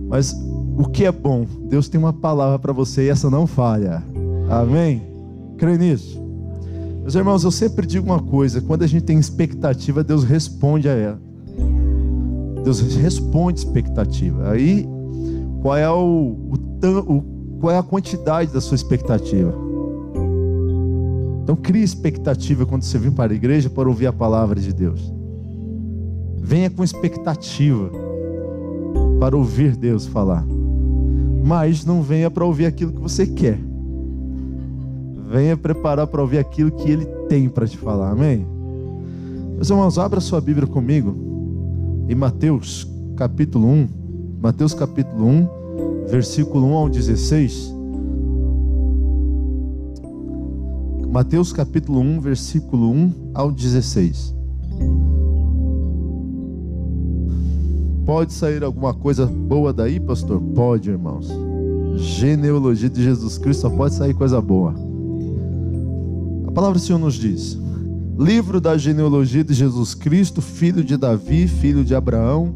Mas o que é bom? Deus tem uma palavra para você e essa não falha. Amém? Crê nisso? Meus irmãos, eu sempre digo uma coisa: quando a gente tem expectativa, Deus responde a ela. Deus responde expectativa. Aí, qual é qual é a quantidade da sua expectativa? Então, crie expectativa quando você vir para a igreja para ouvir a palavra de Deus. Venha com expectativa para ouvir Deus falar. Mas não venha para ouvir aquilo que você quer. Venha preparar para ouvir aquilo que Ele tem para te falar. Amém? Meus irmãos, abra sua Bíblia comigo em Mateus capítulo 1. Mateus capítulo 1, versículo 1 ao 16. Mateus capítulo 1, versículo 1 ao 16. Pode sair alguma coisa boa daí, pastor? Pode, irmãos. Genealogia de Jesus Cristo, só pode sair coisa boa. A palavra do Senhor nos diz: livro da genealogia de Jesus Cristo, filho de Davi, filho de Abraão.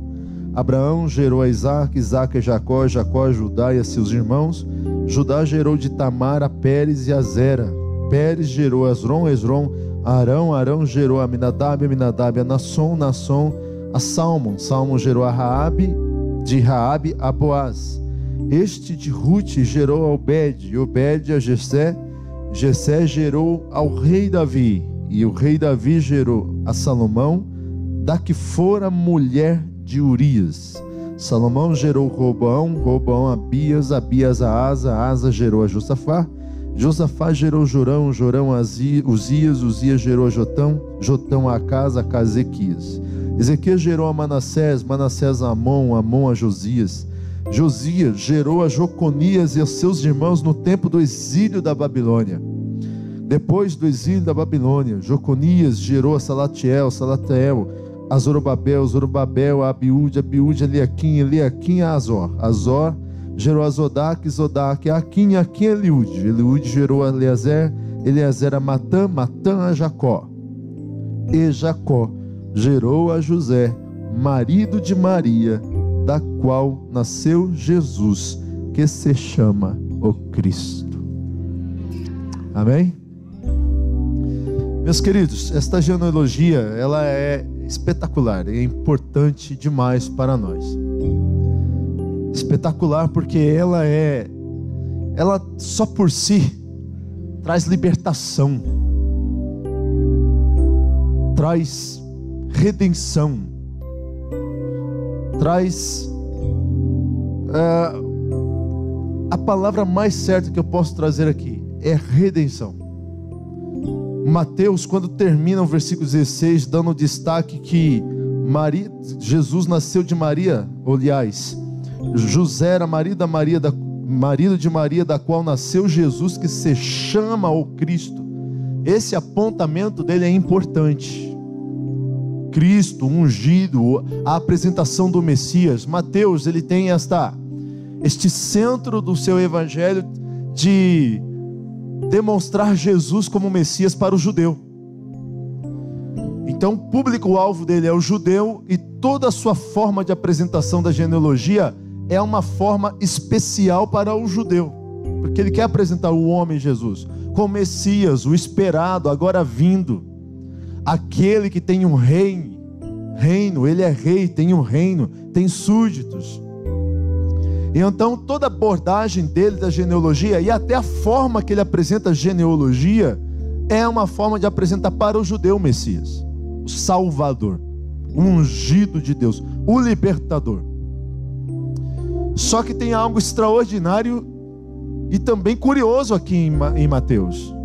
Abraão gerou a Isaque, Isaque a Jacó, Jacó a Judá e a seus irmãos. Judá gerou de Tamar a Pérez e a Zera. Pérez gerou a Esrom, Esrom a Arão, Arão gerou a Aminadab, Aminadab a Nasson, Nasson a Salmon, Salmon gerou a Raabe, de Raabe a Boaz. Este de Rute gerou a Obed, Obed a Jessé, Jessé gerou ao rei Davi, e o rei Davi gerou a Salomão, da que fora mulher de Urias. Salomão gerou Roboão, Roboão a Abias, Abias a Asa, Asa gerou a Josafá, Josafá gerou Jorão, Jorão a Uzias, Uzias gerou a Jotão, Jotão a Acas, Acas a Ezequias. Ezequias gerou a Manassés, Manassés a Amon, Amon a Josias. Josias gerou a Joconias e a seus irmãos no tempo do exílio da Babilônia. Depois do exílio da Babilônia, Joconias gerou a Salatiel, Salatiel a Zorobabel, Zorobabel a Abiúde, Abiúde a Eliaquim, Eliaquim a Azor. Azor gerou a Zodaque, Zodaque a Aquim, Aquim a Eliúde. Eliúde gerou a Eliezer, Eliezer a Matã, Matã a Jacó. E Jacó gerou a José, marido de Maria, da qual nasceu Jesus, que se chama o Cristo. Amém? Meus queridos, esta genealogia, ela é espetacular, é importante demais para nós. Espetacular porque ela só por si traz libertação, traz redenção, traz a palavra mais certa que eu posso trazer aqui é redenção. Mateus, quando termina o versículo 16, dando destaque que Jesus nasceu de Maria, aliás, José era marido de Maria, da qual nasceu Jesus, que se chama o Cristo. Esse apontamento dele é importante. Cristo, ungido, a apresentação do Messias. Mateus, ele tem este centro do seu evangelho de demonstrar Jesus como Messias para o judeu. Então o público-alvo dele é o judeu, e toda a sua forma de apresentação da genealogia é uma forma especial para o judeu, porque ele quer apresentar o homem Jesus como Messias, o esperado, agora vindo, aquele que tem um reino, ele é rei, tem um reino, tem súditos. E então toda a abordagem dele da genealogia, e até a forma que ele apresenta a genealogia, é uma forma de apresentar para o judeu o Messias, o Salvador, o ungido de Deus, o libertador. Só que tem algo extraordinário e também curioso aqui em Mateus.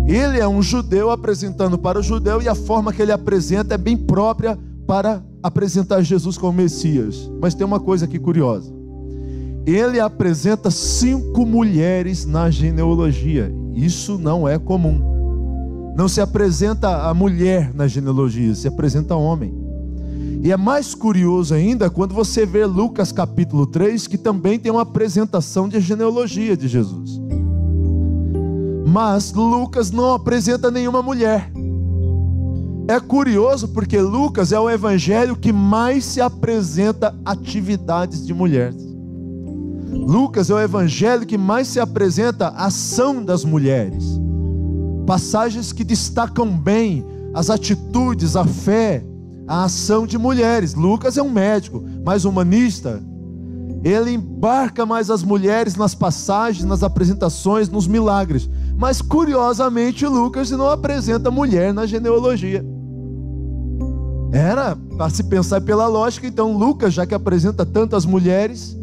Ele é um judeu apresentando para o judeu, e a forma que ele apresenta é bem própria para apresentar Jesus como Messias. Mas tem uma coisa aqui curiosa: ele apresenta 5 mulheres na genealogia. Isso não é comum. Não se apresenta a mulher na genealogia, se apresenta homem. E é mais curioso ainda quando você vê Lucas capítulo 3, que também tem uma apresentação de genealogia de Jesus. Mas Lucas não apresenta nenhuma mulher. É curioso porque Lucas é o evangelho que mais se apresenta atividades de mulheres. Lucas é o evangelho que mais se apresenta a ação das mulheres. Passagens que destacam bem as atitudes, a fé, a ação de mulheres. Lucas é um médico, mais humanista. Ele embarca mais as mulheres nas passagens, nas apresentações, nos milagres. Mas curiosamente Lucas não apresenta mulher na genealogia. Era para se pensar pela lógica, então Lucas, já que apresenta tantas mulheres,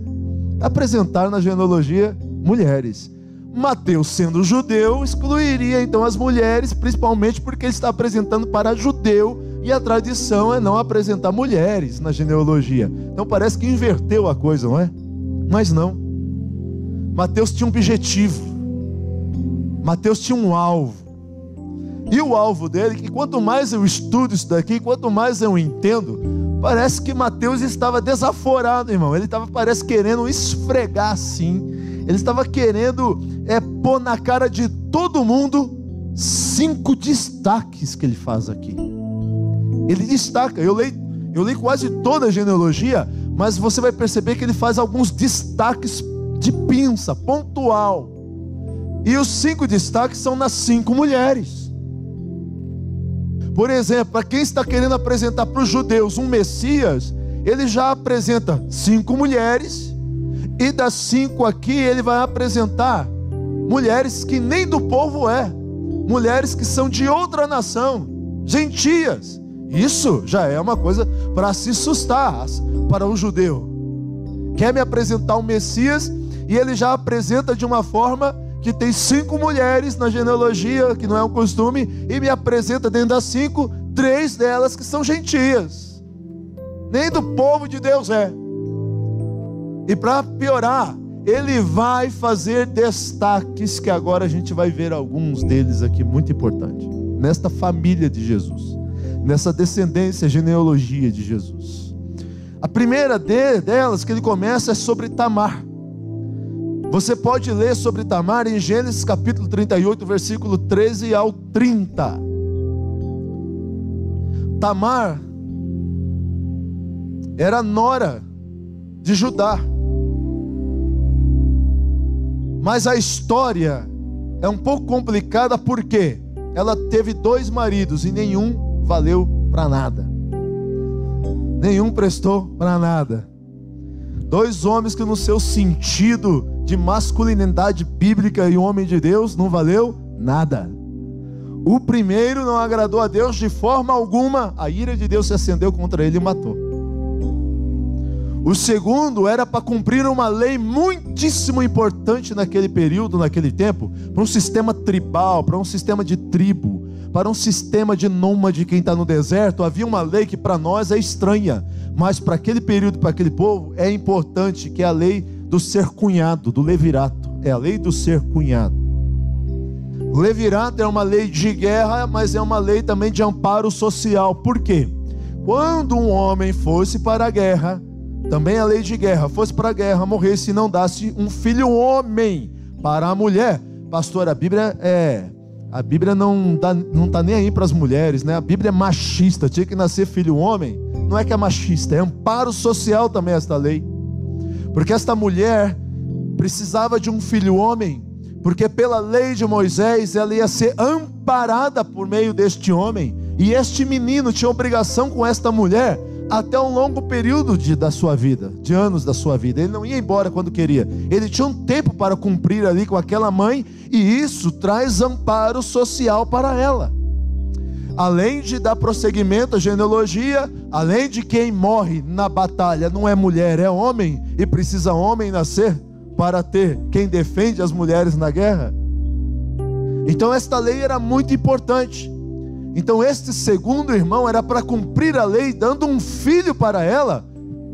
apresentar na genealogia mulheres. Mateus, sendo judeu, excluiria então as mulheres, principalmente porque ele está apresentando para judeu, e a tradição é não apresentar mulheres na genealogia. Então parece que inverteu a coisa, não é? Mas não. Mateus tinha um objetivo. Mateus tinha um alvo. E o alvo dele, que quanto mais eu estudo isso daqui, quanto mais eu entendo, parece que Mateus estava desaforado, irmão. Ele estava, parece, querendo esfregar assim. Ele estava querendo pôr na cara de todo mundo 5 destaques que ele faz aqui. Ele destaca, eu li quase toda a genealogia, mas você vai perceber que ele faz alguns destaques de pinça, pontual. E os 5 destaques são nas 5 mulheres. Por exemplo, para quem está querendo apresentar para os judeus um Messias, ele já apresenta 5 mulheres, e das 5 aqui ele vai apresentar mulheres que nem do povo mulheres que são de outra nação, gentias. Isso já é uma coisa para se assustar para o judeu. Quer me apresentar um Messias, e ele já apresenta de uma forma que tem 5 mulheres na genealogia, que não é um costume, e me apresenta dentro das 5, 3 delas que são gentias, nem do povo de Deus E para piorar, ele vai fazer destaques, que agora a gente vai ver alguns deles aqui muito importantes, nesta família de Jesus, nessa descendência, genealogia de Jesus. A primeira delas que ele começa é sobre Tamar. Você pode ler sobre Tamar em Gênesis capítulo 38, versículo 13 ao 30. Tamar era nora de Judá. Mas a história é um pouco complicada porque ela teve 2 maridos e nenhum valeu para nada. Nenhum prestou para nada. 2 homens que no seu sentido de masculinidade bíblica e homem de Deus não valeu nada. O primeiro não agradou a Deus de forma alguma. A ira de Deus se acendeu contra ele e matou. O segundo era para cumprir uma lei muitíssimo importante naquele período, naquele tempo, para um sistema tribal, para um sistema de tribo, para um sistema de nômade. Quem está no deserto, havia uma lei que para nós é estranha, mas para aquele período, para aquele povo, é importante, que é a lei do ser cunhado, do levirato. É a lei do ser cunhado. O levirato é uma lei de guerra, mas é uma lei também de amparo social. Por quê? Quando um homem fosse para a guerra, também a lei de guerra, fosse para a guerra, morresse e não dasse um filho homem para a mulher. Pastor, a Bíblia não está nem aí para as mulheres, né? A Bíblia é machista, tinha que nascer filho homem. Não é que é machista, é amparo social também esta lei. Porque esta mulher precisava de um filho homem, porque pela lei de Moisés ela ia ser amparada por meio deste homem, e este menino tinha obrigação com esta mulher até um longo período da sua vida, de anos da sua vida. Ele não ia embora quando queria, ele tinha um tempo para cumprir ali com aquela mãe, e isso traz amparo social para ela. Além de dar prosseguimento à genealogia, além de quem morre na batalha não é mulher, é homem, e precisa homem nascer para ter quem defende as mulheres na guerra. Então esta lei era muito importante. Então este segundo irmão era para cumprir a lei, dando um filho para ela,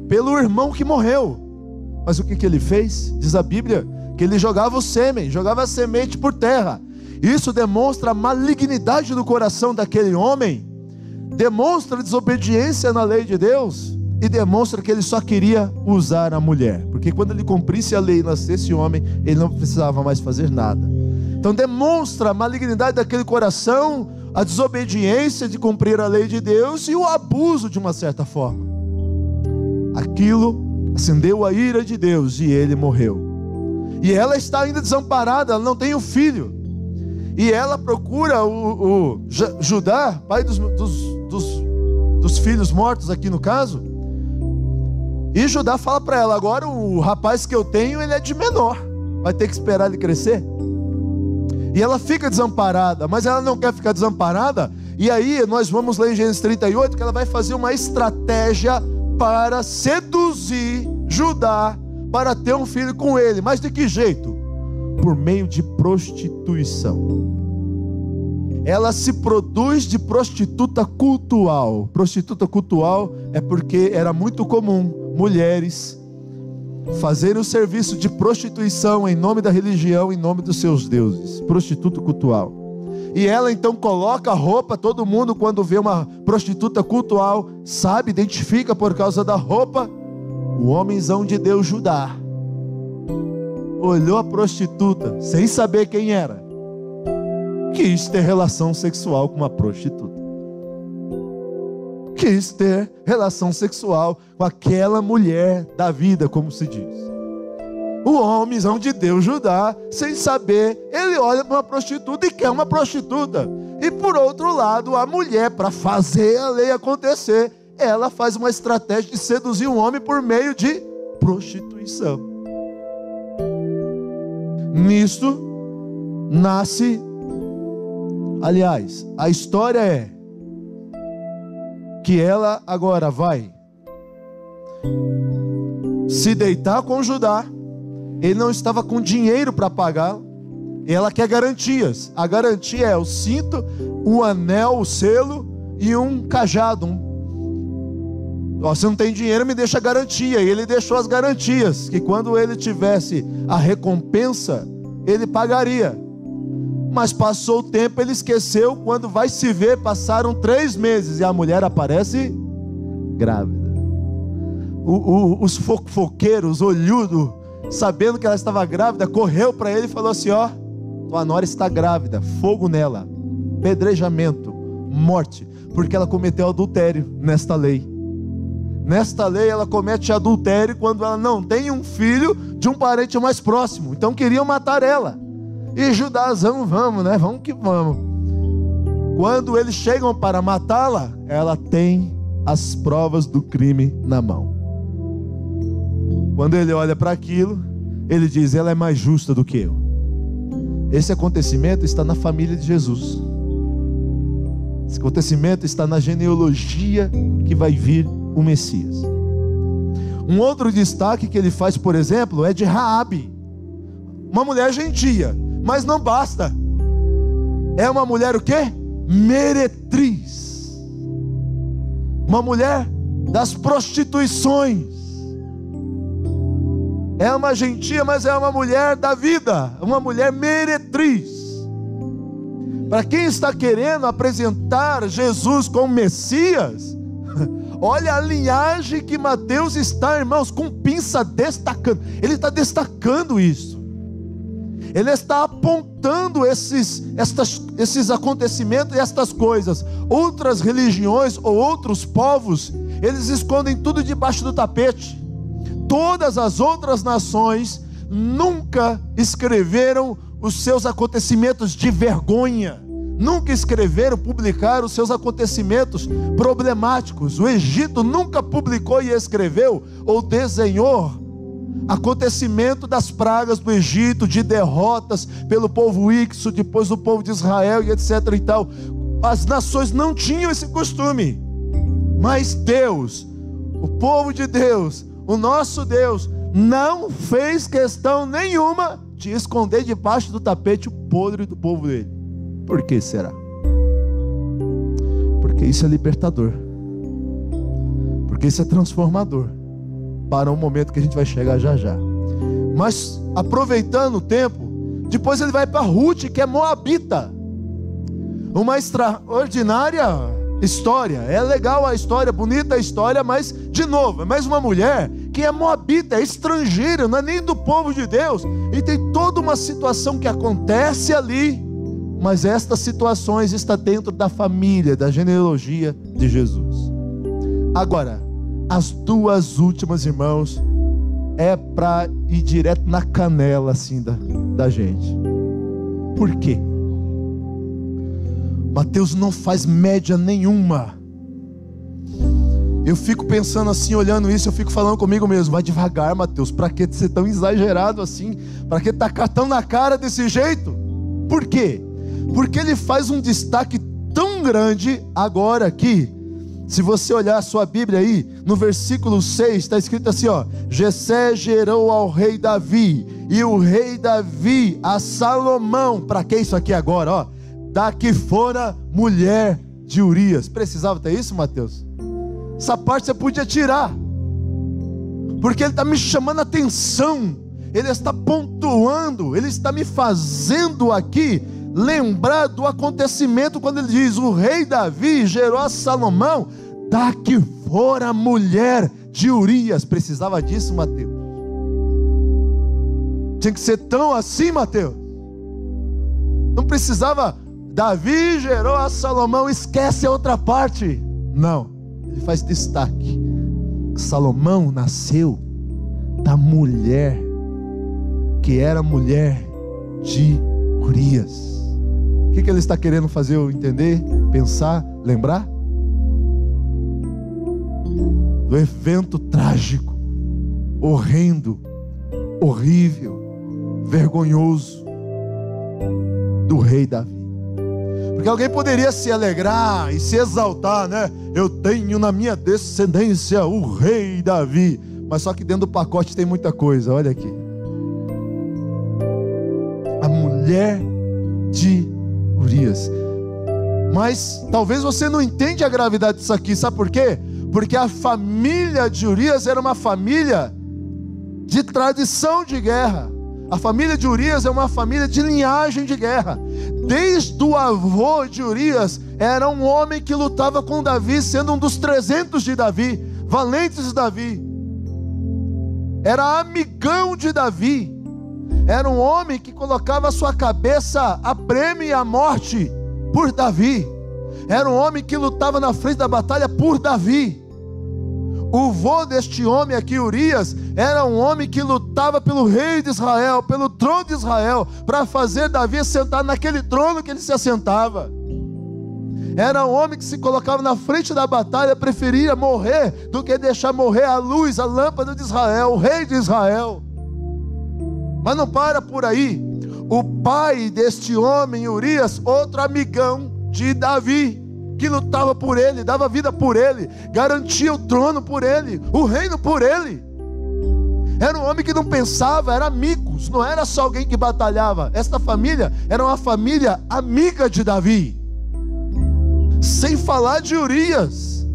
pelo irmão que morreu. Mas o que ele fez? Diz a Bíblia que ele jogava o sêmen, jogava a semente por terra. Isso demonstra a malignidade do coração daquele homem, demonstra a desobediência na lei de Deus, e demonstra que ele só queria usar a mulher, porque quando ele cumprisse a lei e nascesse homem, ele não precisava mais fazer nada. Então demonstra a malignidade daquele coração, a desobediência de cumprir a lei de Deus e o abuso de uma certa forma. Aquilo acendeu a ira de Deus e ele morreu. E ela está ainda desamparada, ela não tem um filho. E ela procura o Judá, pai dos filhos mortos aqui no caso. E Judá fala para ela: agora o rapaz que eu tenho, ele é de menor, vai ter que esperar ele crescer. E ela fica desamparada, mas ela não quer ficar desamparada. E aí nós vamos ler em Gênesis 38 que ela vai fazer uma estratégia para seduzir Judá para ter um filho com ele. Mas de que jeito? Por meio de prostituição. Ela se produz de prostituta cultual. Prostituta cultual é porque era muito comum mulheres fazerem o serviço de prostituição em nome da religião, em nome dos seus deuses. Prostituta cultual. E ela então coloca a roupa, todo mundo quando vê uma prostituta cultual, sabe, identifica por causa da roupa. O homenzão de Deus, Judá, olhou a prostituta, sem saber quem era, quis ter relação sexual com uma prostituta. Quis ter relação sexual com aquela mulher da vida, como se diz. O homenzão de Deus, Judá, sem saber, ele olha para uma prostituta e quer uma prostituta. E por outro lado, a mulher, para fazer a lei acontecer, ela faz uma estratégia de seduzir um homem por meio de prostituição. Nisso nasce, aliás, a história é que ela agora vai se deitar com Judá. Ele não estava com dinheiro para pagar. Ela quer garantias. A garantia é o cinto, o anel, o selo e um cajado. Se não tem dinheiro, me deixa a garantia. E ele deixou as garantias, que quando ele tivesse a recompensa, ele pagaria. Mas passou o tempo, ele esqueceu. Quando vai se ver, passaram 3 meses e a mulher aparece grávida. Os fofoqueiros, olhudos, sabendo que ela estava grávida, correu para ele e falou assim: ó, tua nora está grávida, fogo nela, pedrejamento, morte, porque ela cometeu adultério nesta lei. Nesta lei ela comete adultério quando ela não tem um filho de um parente mais próximo. Então queriam matar ela. E Judazão, vamos, né? Vamos que vamos. Quando eles chegam para matá-la, ela tem as provas do crime na mão. Quando ele olha para aquilo, ele diz: ela é mais justa do que eu. Esse acontecimento está na família de Jesus. Esse acontecimento está na genealogia que vai vir o Messias. Um outro destaque que ele faz, por exemplo, é de Raabe, uma mulher gentia, mas não basta. É uma mulher o quê? Meretriz. Uma mulher das prostituições. É uma gentia, mas é uma mulher da vida, uma mulher meretriz. Para quem está querendo apresentar Jesus como Messias, olha a linhagem que Mateus está, irmãos, com pinça destacando. Ele está destacando isso. Ele está apontando esses acontecimentos e estas coisas. Outras religiões ou outros povos, eles escondem tudo debaixo do tapete. Todas as outras nações nunca escreveram os seus acontecimentos de vergonha. Nunca escreveram, publicaram os seus acontecimentos problemáticos. O Egito nunca publicou e escreveu ou desenhou acontecimento das pragas do Egito, de derrotas pelo povo íxo, depois do povo de Israel e etc e tal. As nações não tinham esse costume. Mas Deus, o povo de Deus, o nosso Deus, não fez questão nenhuma de esconder debaixo do tapete o podre do povo dele. Por que será? Porque isso é libertador. Porque isso é transformador para um momento que a gente vai chegar já já. Mas aproveitando o tempo, depois ele vai para Ruth, que é moabita. Uma extraordinária história. É legal a história, bonita a história, mas de novo, é mais uma mulher que é moabita, é estrangeira, não é nem do povo de Deus. E tem toda uma situação que acontece ali. Mas estas situações estão dentro da família, da genealogia de Jesus. Agora, as duas últimas, irmãos, é para ir direto na canela assim da gente. Por quê? Mateus não faz média nenhuma. Eu fico pensando assim, olhando isso, eu fico falando comigo mesmo: vai devagar, Mateus, para que ser tão exagerado assim? Para que tacar tão na cara desse jeito? Por quê? Porque ele faz um destaque tão grande agora aqui. Se você olhar a sua Bíblia aí, no versículo 6, está escrito assim, ó: Jessé gerou ao rei Davi, e o rei Davi a Salomão. Para que isso aqui agora, ó? Da que fora mulher de Urias. Precisava ter isso, Mateus? Essa parte você podia tirar, porque ele está me chamando a atenção, ele está pontuando, ele está me fazendo aqui lembrar do acontecimento, quando ele diz: o rei Davi gerou a Salomão, da que fora mulher de Urias. Precisava disso, Mateus? Tinha que ser tão assim, Mateus? Não precisava. Davi gerou a Salomão, esquece a outra parte. Não, ele faz destaque: Salomão nasceu da mulher que era mulher de Urias. O que ele está querendo fazer eu entender, pensar, lembrar? Do evento trágico, horrendo, horrível, vergonhoso do rei Davi. Porque alguém poderia se alegrar e se exaltar, né? Eu tenho na minha descendência o rei Davi. Mas só que dentro do pacote tem muita coisa, olha aqui. A mulher de Urias. Mas talvez você não entende a gravidade disso aqui. Sabe por quê? Porque a família de Urias era uma família de tradição de guerra. A família de Urias é uma família de linhagem de guerra. Desde o avô de Urias, era um homem que lutava com Davi, sendo um dos 300 de Davi, valentes de Davi. Era amigão de Davi. Era um homem que colocava a sua cabeça a prêmio e a morte por Davi. Era um homem que lutava na frente da batalha por Davi. O vô deste homem aqui, Urias, era um homem que lutava pelo rei de Israel, pelo trono de Israel, para fazer Davi sentar naquele trono que ele se assentava. Era um homem que se colocava na frente da batalha, preferia morrer do que deixar morrer a luz, a lâmpada de Israel, o rei de Israel. Mas não para por aí. O pai deste homem, Urias, outro amigão de Davi, que lutava por ele, dava vida por ele, garantia o trono por ele, o reino por ele. Era um homem que não pensava, era amigos, não era só alguém que batalhava. Esta família era uma família amiga de Davi. Sem falar de Urias,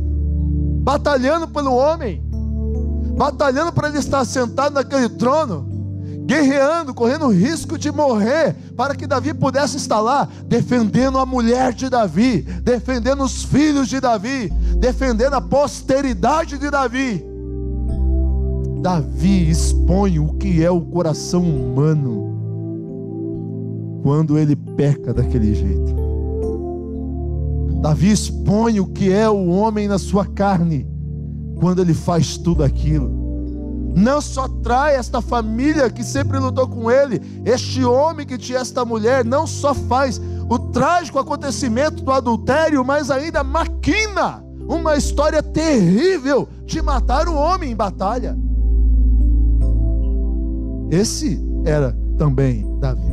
batalhando pelo homem, batalhando para ele estar sentado naquele trono, guerreando, correndo o risco de morrer, para que Davi pudesse estar lá, defendendo a mulher de Davi, defendendo os filhos de Davi, defendendo a posteridade de Davi. Davi expõe o que é o coração humano quando ele peca daquele jeito. Davi expõe o que é o homem na sua carne quando ele faz tudo aquilo. Não só trai esta família que sempre lutou com ele, este homem que tinha esta mulher, não só faz o trágico acontecimento do adultério, mas ainda maquina uma história terrível de matar o homem em batalha. Esse era também Davi.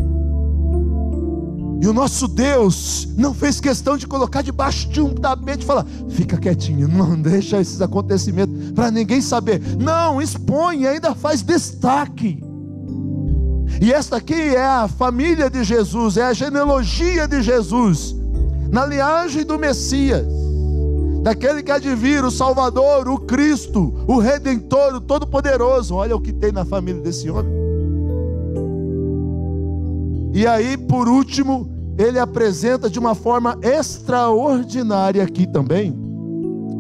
E o nosso Deus não fez questão de colocar debaixo de um tapete e falar: fica quietinho, não deixa esses acontecimentos para ninguém saber. Não, expõe e ainda faz destaque. E esta aqui é a família de Jesus, é a genealogia de Jesus, na linhagem do Messias, daquele que há de vir, o Salvador, o Cristo, o Redentor, o Todo-Poderoso. Olha o que tem na família desse homem. E aí, por último, ele apresenta de uma forma extraordinária aqui também,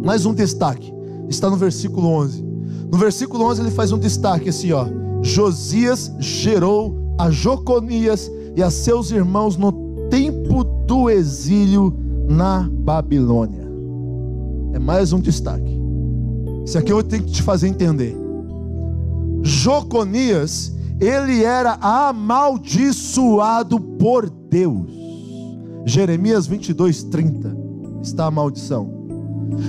mais um destaque, está no versículo 11. No versículo 11 ele faz um destaque assim, ó: Josias gerou a Jeconias e a seus irmãos no tempo do exílio na Babilônia. É mais um destaque. Isso aqui eu tenho que te fazer entender. Jeconias, ele era amaldiçoado por Deus. Jeremias 22:30 está a maldição.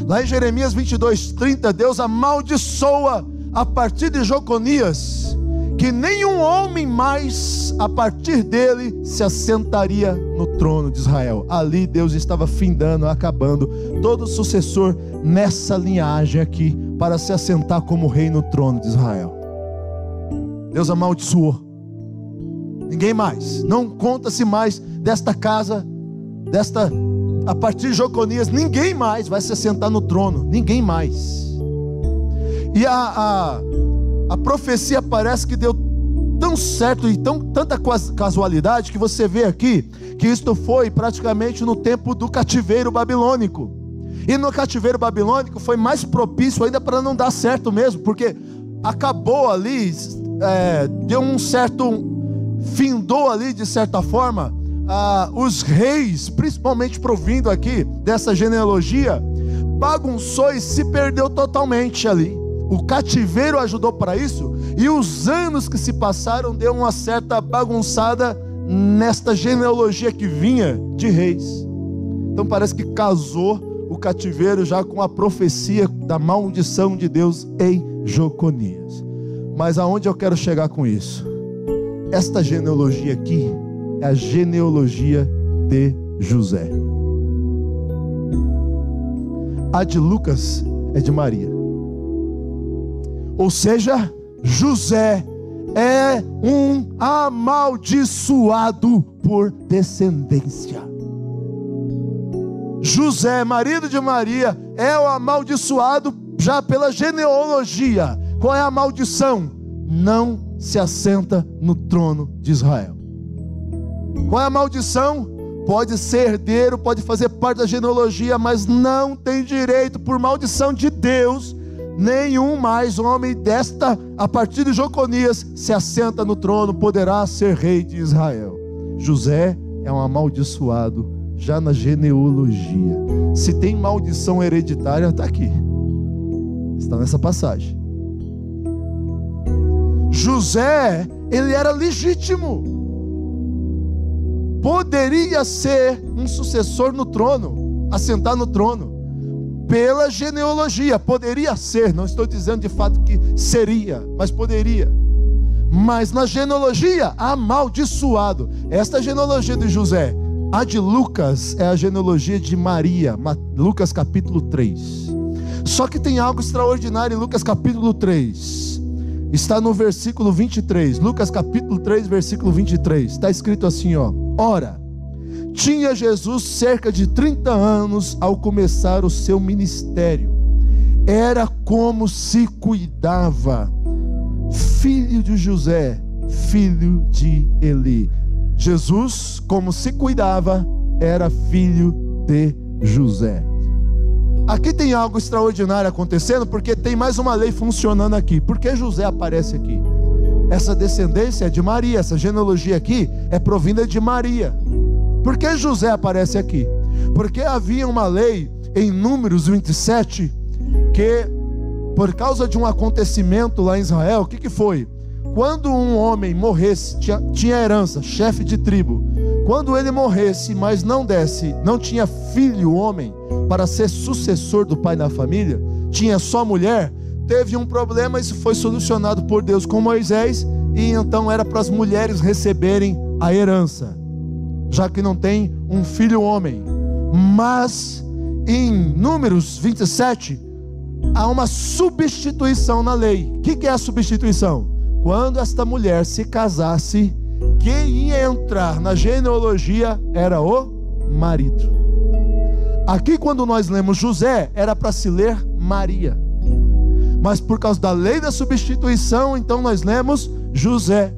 Lá em Jeremias 22:30, Deus amaldiçoa a partir de Jeconias, que nenhum homem mais a partir dele se assentaria no trono de Israel. Ali Deus estava findando, acabando todo sucessor nessa linhagem aqui para se assentar como rei no trono de Israel. Deus amaldiçoou. Ninguém mais, não conta-se mais desta casa, a partir de Jeconias, ninguém mais vai se assentar no trono, ninguém mais. E a profecia parece que deu tão certo e tanta casualidade, que você vê aqui que isto foi praticamente no tempo do cativeiro babilônico. E no cativeiro babilônico foi mais propício ainda para não dar certo mesmo, porque acabou ali, deu um certo, findou ali de certa forma, os reis, principalmente provindo aqui dessa genealogia, bagunçou e se perdeu totalmente ali. O cativeiro ajudou para isso, e os anos que se passaram deu uma certa bagunçada nesta genealogia que vinha de reis. Então parece que casou o cativeiro já com a profecia da maldição de Deus em Jeconias. Mas aonde eu quero chegar com isso? Esta genealogia aqui é a genealogia de José. A de Lucas é de Maria. Ou seja, José é um amaldiçoado por descendência. José, marido de Maria, é o amaldiçoado já pela genealogia. Qual é a maldição? Não se assenta no trono de Israel. Qual é a maldição? Pode ser herdeiro, pode fazer parte da genealogia, mas não tem direito, por maldição de Deus, nenhum mais homem a partir de Jeconias, se assenta no trono, poderá ser rei de Israel. José é um amaldiçoado já na genealogia. Se tem maldição hereditária, está aqui, está nessa passagem. José, ele era legítimo, poderia ser um sucessor no trono, assentar no trono, pela genealogia, poderia ser, não estou dizendo de fato que seria, mas poderia. Mas na genealogia, amaldiçoado. Esta genealogia de José. A de Lucas é a genealogia de Maria, Lucas capítulo 3. Só que tem algo extraordinário em Lucas capítulo 3. Está no versículo 23. Lucas capítulo 3, versículo 23. Está escrito assim, ó: ora, tinha Jesus cerca de 30 anos ao começar o seu ministério. Era como se cuidava, filho de José, filho de Eli. Jesus, como se cuidava, era filho de José. Aqui tem algo extraordinário acontecendo, porque tem mais uma lei funcionando aqui. Por que José aparece aqui? Essa descendência é de Maria, essa genealogia aqui é provinda de Maria. Por que José aparece aqui? Porque havia uma lei em Números 27, que por causa de um acontecimento lá em Israel, o que foi? Quando um homem morresse, tinha herança, chefe de tribo. Quando ele morresse, mas não tinha filho homem para ser sucessor do pai na família, tinha só mulher, teve um problema. Isso foi solucionado por Deus com Moisés, e então era para as mulheres receberem a herança, já que não tem um filho homem. Mas em Números 27 há uma substituição na lei. O que é a substituição? Quando esta mulher se casasse, quem ia entrar na genealogia era o marido. Aqui, quando nós lemos José, era para se ler Maria, mas por causa da lei da substituição, então nós lemos José.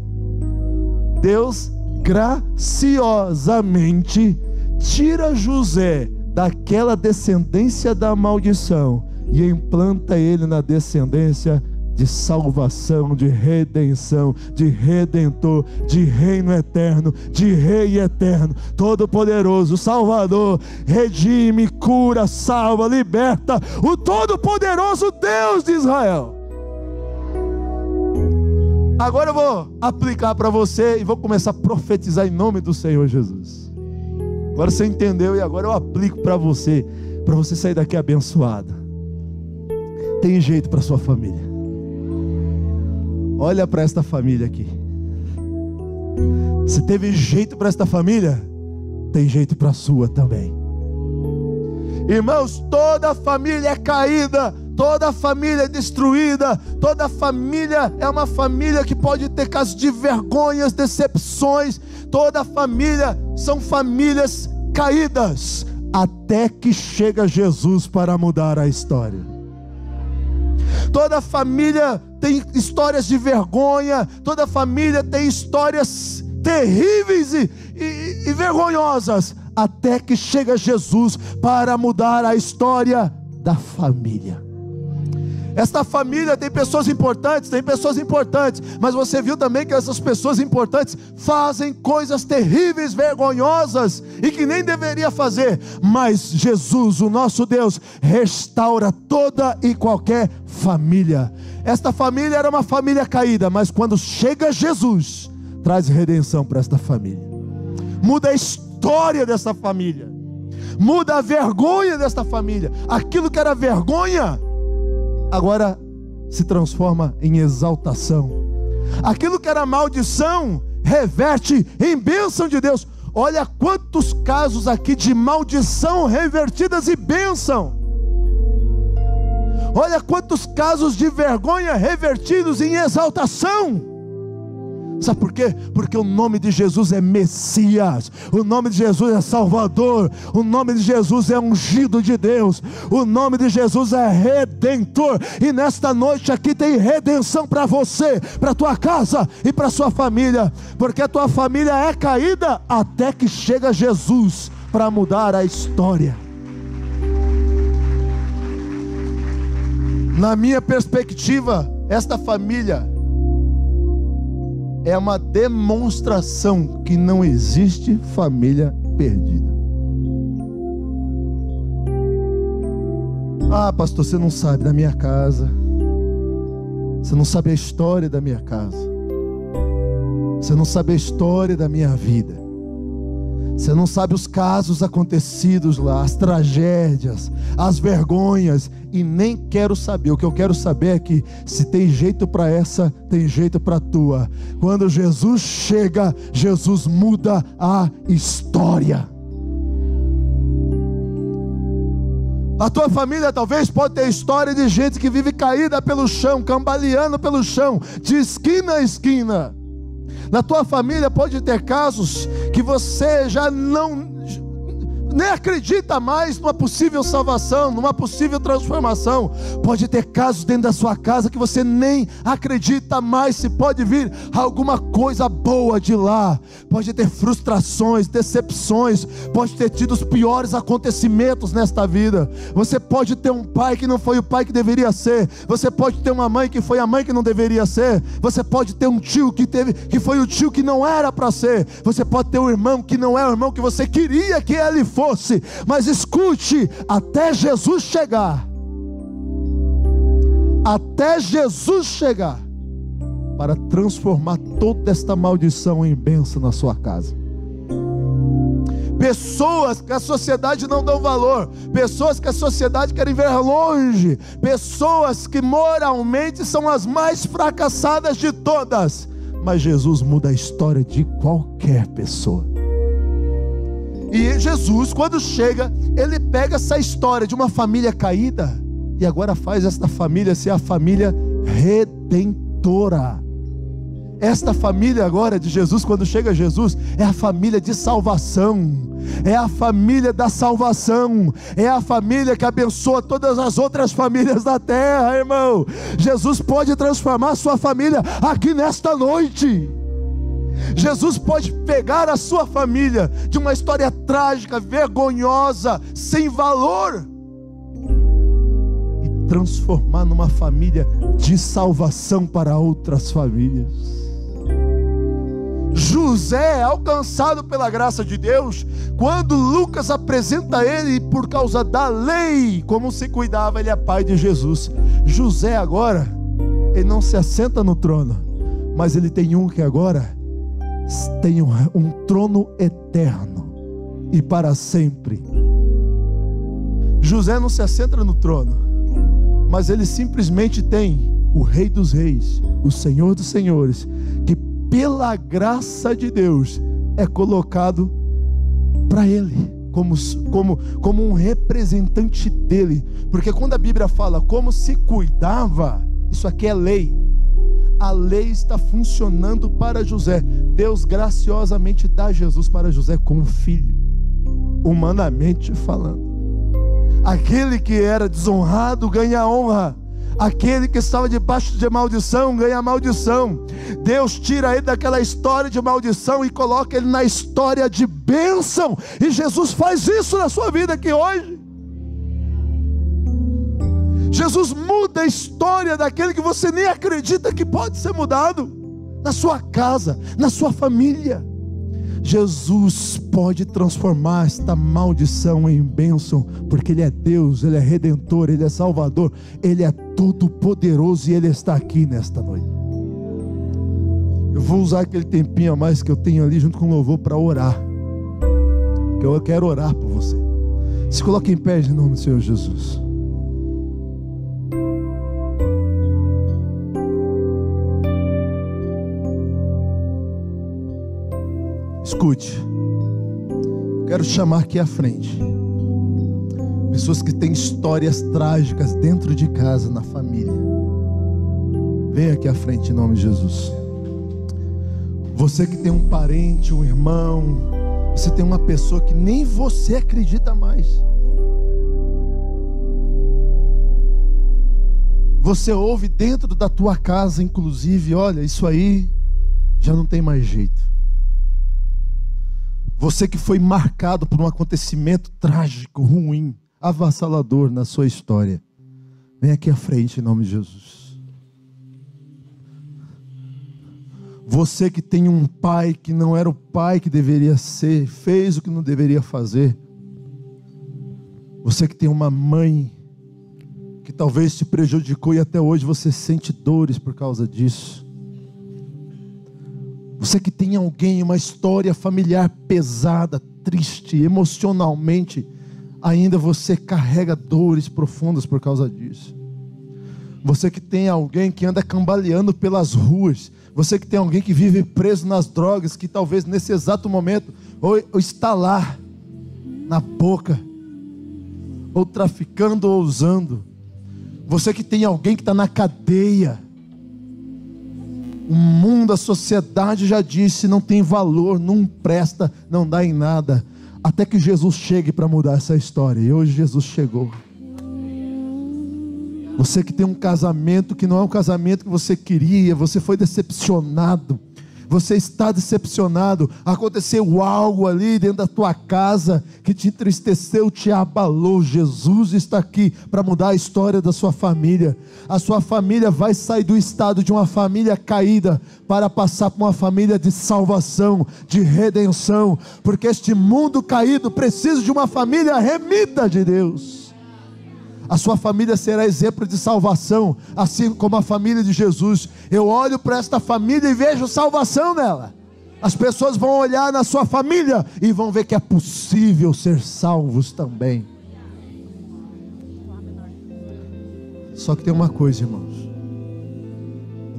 Deus graciosamente tira José daquela descendência da maldição e implanta ele na descendência de salvação, de redenção, de redentor, de reino eterno, de rei eterno, todo-poderoso, salvador, redime, cura, salva, liberta, o todo-poderoso Deus de Israel. Agora eu vou aplicar para você e vou começar a profetizar em nome do Senhor Jesus. Agora você entendeu e agora eu aplico para você sair daqui abençoado. Tem jeito para sua família. Olha para esta família aqui. Se teve jeito para esta família, tem jeito para a sua também. Irmãos, toda família é caída, toda família é destruída, toda família é uma família que pode ter casos de vergonhas, decepções. Toda família são famílias caídas, até que chega Jesus para mudar a história. Toda família tem histórias de vergonha, toda família tem histórias terríveis e vergonhosas, até que chega Jesus para mudar a história da família. Esta família tem pessoas importantes, mas você viu também que essas pessoas importantes fazem coisas terríveis, vergonhosas, e que nem deveria fazer, mas Jesus, o nosso Deus, restaura toda e qualquer família. Esta família era uma família caída, mas quando chega Jesus, traz redenção para esta família, muda a história desta família, muda a vergonha desta família. Aquilo que era vergonha, agora se transforma em exaltação. Aquilo que era maldição, reverte em bênção de Deus. Olha quantos casos aqui de maldição revertidas em bênção. Olha quantos casos de vergonha revertidos em exaltação. Sabe por quê? Porque o nome de Jesus é Messias, o nome de Jesus é Salvador, o nome de Jesus é ungido de Deus, o nome de Jesus é Redentor. E nesta noite aqui tem redenção para você, para a tua casa e para a sua família, porque a tua família é caída até que chega Jesus para mudar a história. Na minha perspectiva, esta família é uma demonstração que não existe família perdida. Ah, pastor, você não sabe da minha casa, você não sabe a história da minha casa, você não sabe a história da minha vida, você não sabe os casos acontecidos lá, as tragédias, as vergonhas, e nem quero saber. O que eu quero saber é que se tem jeito para essa, tem jeito para a tua. Quando Jesus chega, Jesus muda a história. A tua família talvez pode ter história de gente que vive caída pelo chão, cambaleando pelo chão, de esquina a esquina. Na tua família pode ter casos que você já nem acredita mais numa possível salvação, numa possível transformação. Pode ter casos dentro da sua casa que você nem acredita mais se pode vir alguma coisa boa de lá. Pode ter frustrações, decepções, pode ter tido os piores acontecimentos nesta vida. Você pode ter um pai que não foi o pai que deveria ser, você pode ter uma mãe que foi a mãe que não deveria ser, você pode ter um tio que foi o tio que não era para ser, você pode ter um irmão que não é o irmão que você queria que ele fosse. Mas escute, até Jesus chegar, para transformar toda esta maldição em bênção na sua casa. Pessoas que a sociedade não dá valor, pessoas que a sociedade quer ver longe, pessoas que moralmente são as mais fracassadas de todas, mas Jesus muda a história de qualquer pessoa. E Jesus, quando chega, ele pega essa história de uma família caída e agora faz esta família ser a família redentora. Esta família agora de Jesus, quando chega Jesus, é a família de salvação, é a família da salvação, é a família que abençoa todas as outras famílias da terra, irmão. Jesus pode transformar a sua família aqui nesta noite. Jesus pode pegar a sua família de uma história trágica, vergonhosa, sem valor, e transformar numa família de salvação para outras famílias. José, alcançado pela graça de Deus, quando Lucas apresenta ele por causa da lei, como se cuidava, ele é pai de Jesus. José agora, ele não se assenta no trono, mas ele tem um que agora tem um trono eterno e para sempre. José não se assenta no trono, mas ele simplesmente tem o Rei dos Reis, o Senhor dos Senhores, que pela graça de Deus é colocado para ele, como um representante dele. Porque quando a Bíblia fala como se cuidava, isso aqui é lei. A lei está funcionando para José. Deus graciosamente dá Jesus para José como filho, humanamente falando. Aquele que era desonrado ganha honra, aquele que estava debaixo de maldição ganha maldição. Deus tira ele daquela história de maldição e coloca ele na história de bênção. E Jesus faz isso na sua vida aqui hoje. Jesus muda a história daquele que você nem acredita que pode ser mudado, na sua casa, na sua família. Jesus pode transformar esta maldição em bênção, porque Ele é Deus, Ele é Redentor, Ele é Salvador, Ele é todo poderoso e Ele está aqui nesta noite. Eu vou usar aquele tempinho a mais que eu tenho ali junto com o louvor para orar, porque eu quero orar por você. Se coloque em pé em nome do Senhor Jesus. Escute, quero chamar aqui à frente pessoas que têm histórias trágicas dentro de casa, na família. Venha aqui à frente em nome de Jesus. Você que tem um parente, um irmão, você tem uma pessoa que nem você acredita mais. Você ouve dentro da tua casa, inclusive, olha, isso aí já não tem mais jeito. Você que foi marcado por um acontecimento trágico, ruim, avassalador na sua história. Vem aqui à frente em nome de Jesus. Você que tem um pai que não era o pai que deveria ser, fez o que não deveria fazer. Você que tem uma mãe que talvez te prejudicou e até hoje você sente dores por causa disso. Você que tem alguém, uma história familiar pesada, triste, emocionalmente, ainda você carrega dores profundas por causa disso. Você que tem alguém que anda cambaleando pelas ruas, você que tem alguém que vive preso nas drogas, que talvez nesse exato momento, ou está lá, na boca, ou traficando ou usando. Você que tem alguém que está na cadeia. O mundo, a sociedade já disse, não tem valor, não presta, não dá em nada. Até que Jesus chegue para mudar essa história. E hoje Jesus chegou. Você que tem um casamento que não é um casamento que você queria, você foi decepcionado. Você está decepcionado, aconteceu algo ali dentro da tua casa que te entristeceu, te abalou. Jesus está aqui para mudar a história da sua família. A sua família vai sair do estado de uma família caída para passar por uma família de salvação, de redenção, porque este mundo caído precisa de uma família remida de Deus. A sua família será exemplo de salvação, assim como a família de Jesus. Eu olho para esta família e vejo salvação nela. As pessoas vão olhar na sua família e vão ver que é possível ser salvos também. Só que tem uma coisa, irmãos.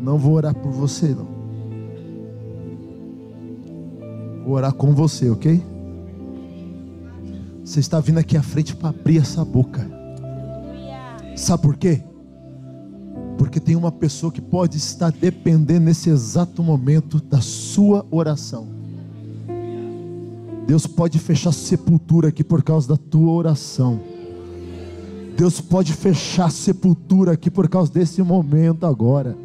Não vou orar por você, não. Vou orar com você, ok? Você está vindo aqui à frente para abrir essa boca. Sabe por quê? Porque tem uma pessoa que pode estar dependendo nesse exato momento da sua oração. Deus pode fechar sepultura aqui por causa da tua oração. Deus pode fechar sepultura aqui por causa desse momento agora.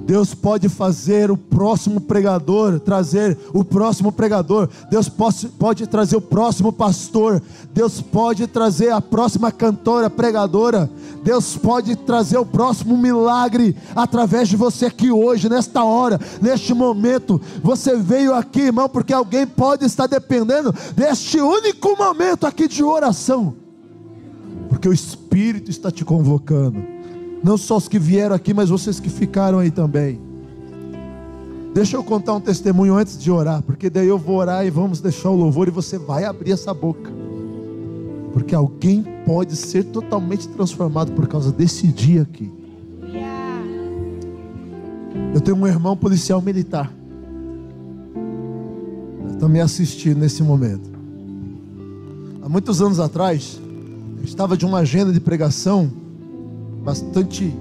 Deus pode fazer o próximo pregador, trazer o próximo pregador. Deus pode trazer o próximo pastor. Deus pode trazer a próxima cantora, pregadora. Deus pode trazer o próximo milagre através de você aqui hoje, nesta hora, neste momento. Você veio aqui, irmão, porque alguém pode estar dependendo deste único momento aqui de oração, porque o Espírito está te convocando. Não só os que vieram aqui, mas vocês que ficaram aí também. Deixa eu contar um testemunho antes de orar, porque daí eu vou orar e vamos deixar o louvor e você vai abrir essa boca. Porque alguém pode ser totalmente transformado por causa desse dia aqui. Eu tenho um irmão policial militar. Está me assistindo nesse momento. Há muitos anos atrás, eu estava de uma agenda de pregação bastante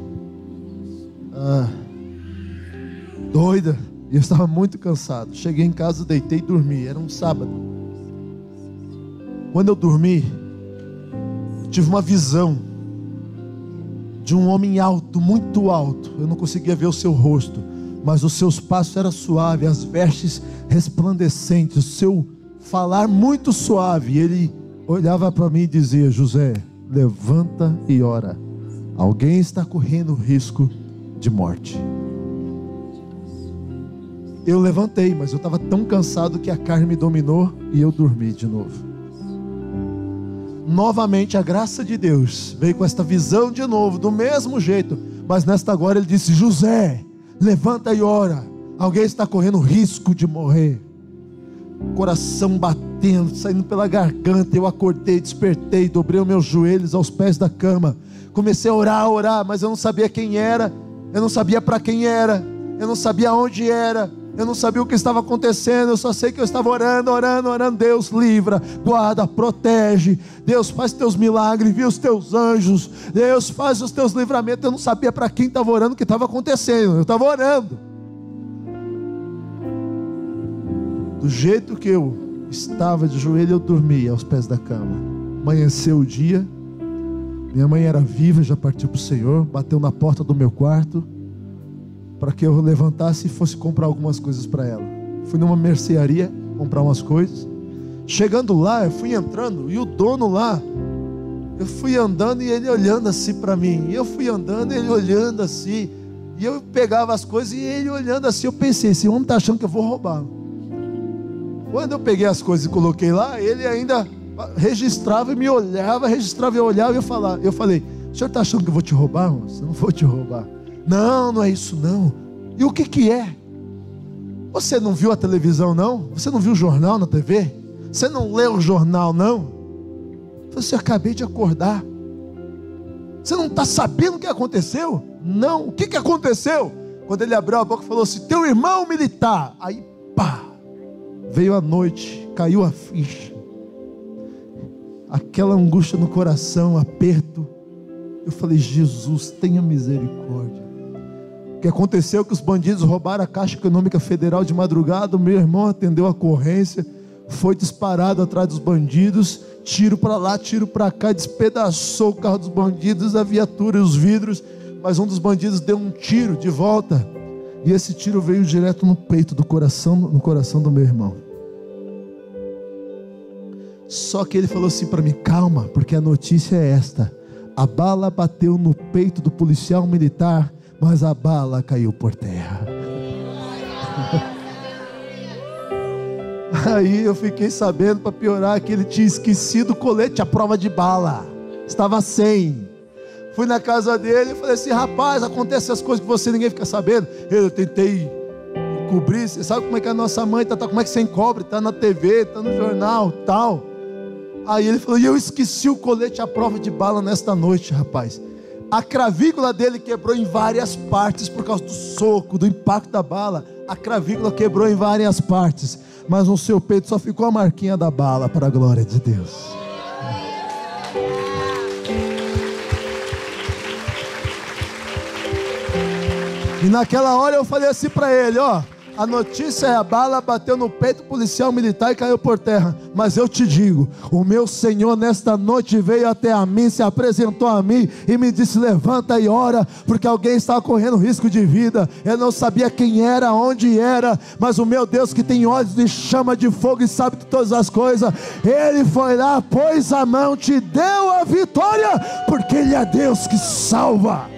doida. E eu estava muito cansado. Cheguei em casa, deitei e dormi. Era um sábado. Quando eu dormi, eu tive uma visão de um homem alto, muito alto. Eu não conseguia ver o seu rosto, mas os seus passos eram suaves, as vestes resplandecentes, o seu falar muito suave. E ele olhava para mim e dizia: José, levanta e ora. Alguém está correndo risco de morte. Eu levantei, mas eu estava tão cansado que a carne me dominou e eu dormi de novo. Novamente a graça de Deus veio com esta visão de novo, do mesmo jeito, mas nesta agora ele disse: José, levanta e ora. Alguém está correndo risco de morrer. Coração batendo, saindo pela garganta. Eu acordei, despertei, dobrei os meus joelhos aos pés da cama. Comecei a orar, mas eu não sabia quem era. Eu não sabia para quem era. Eu não sabia onde era. Eu não sabia o que estava acontecendo. Eu só sei que eu estava orando. Deus livra, guarda, protege. Deus faz teus milagres, envia os teus anjos. Deus faz os teus livramentos. Eu não sabia para quem estava orando, o que estava acontecendo. Eu estava orando. Do jeito que eu estava de joelho, eu dormi aos pés da cama. Amanheceu o dia. Minha mãe era viva, já partiu para o Senhor. Bateu na porta do meu quarto para que eu levantasse e fosse comprar algumas coisas para ela. Fui numa mercearia comprar umas coisas. Chegando lá, eu fui entrando e o dono lá, eu fui andando e ele olhando assim para mim. Eu fui andando e ele olhando assim. E eu pegava as coisas e ele olhando assim. Eu pensei: esse homem está achando que eu vou roubar. Quando eu peguei as coisas e coloquei lá, ele ainda registrava e me olhava, registrava e eu olhava e eu falei: o senhor está achando que eu vou te roubar, moço? Eu não vou te roubar. Não é isso não. E o que é? Você não viu a televisão não? Você não viu o jornal na TV? Você não leu o jornal não? Você acabei de acordar. Você não está sabendo o que aconteceu? Não. O que aconteceu? Quando ele abriu a boca e falou assim: teu irmão militar. Aí pá, veio a noite, caiu a ficha. Aquela angústia no coração, aperto. Eu falei: Jesus, tenha misericórdia. O que aconteceu é que os bandidos roubaram a Caixa Econômica Federal de madrugada. O meu irmão atendeu a ocorrência, foi disparado atrás dos bandidos, tiro para lá, tiro para cá, despedaçou o carro dos bandidos, a viatura e os vidros, mas um dos bandidos deu um tiro de volta, e esse tiro veio direto no peito do coração, no coração do meu irmão. Só que ele falou assim para mim: calma, porque a notícia é esta: a bala bateu no peito do policial militar, mas a bala caiu por terra. Aí eu fiquei sabendo, para piorar, que ele tinha esquecido o colete à prova de bala. Estava sem. Fui na casa dele e falei assim: rapaz, acontece essas coisas que você ninguém fica sabendo. Eu tentei cobrir. Você sabe como é que a nossa mãe tá, como é que você encobre? Está na TV, está no jornal, tal. Aí ele falou: e eu esqueci o colete à prova de bala nesta noite, rapaz. A cravícula dele quebrou em várias partes por causa do soco, do impacto da bala. A cravícula quebrou em várias partes, mas no seu peito só ficou a marquinha da bala, para a glória de Deus. E naquela hora eu falei assim para ele: ó, a notícia é: a bala bateu no peito do policial militar e caiu por terra. Mas eu te digo, o meu Senhor nesta noite veio até a mim, se apresentou a mim e me disse: levanta e ora, porque alguém estava correndo risco de vida. Eu não sabia quem era, onde era, mas o meu Deus, que tem olhos de chama de fogo e sabe de todas as coisas, Ele foi lá, pôs a mão, te deu a vitória, porque Ele é Deus que salva.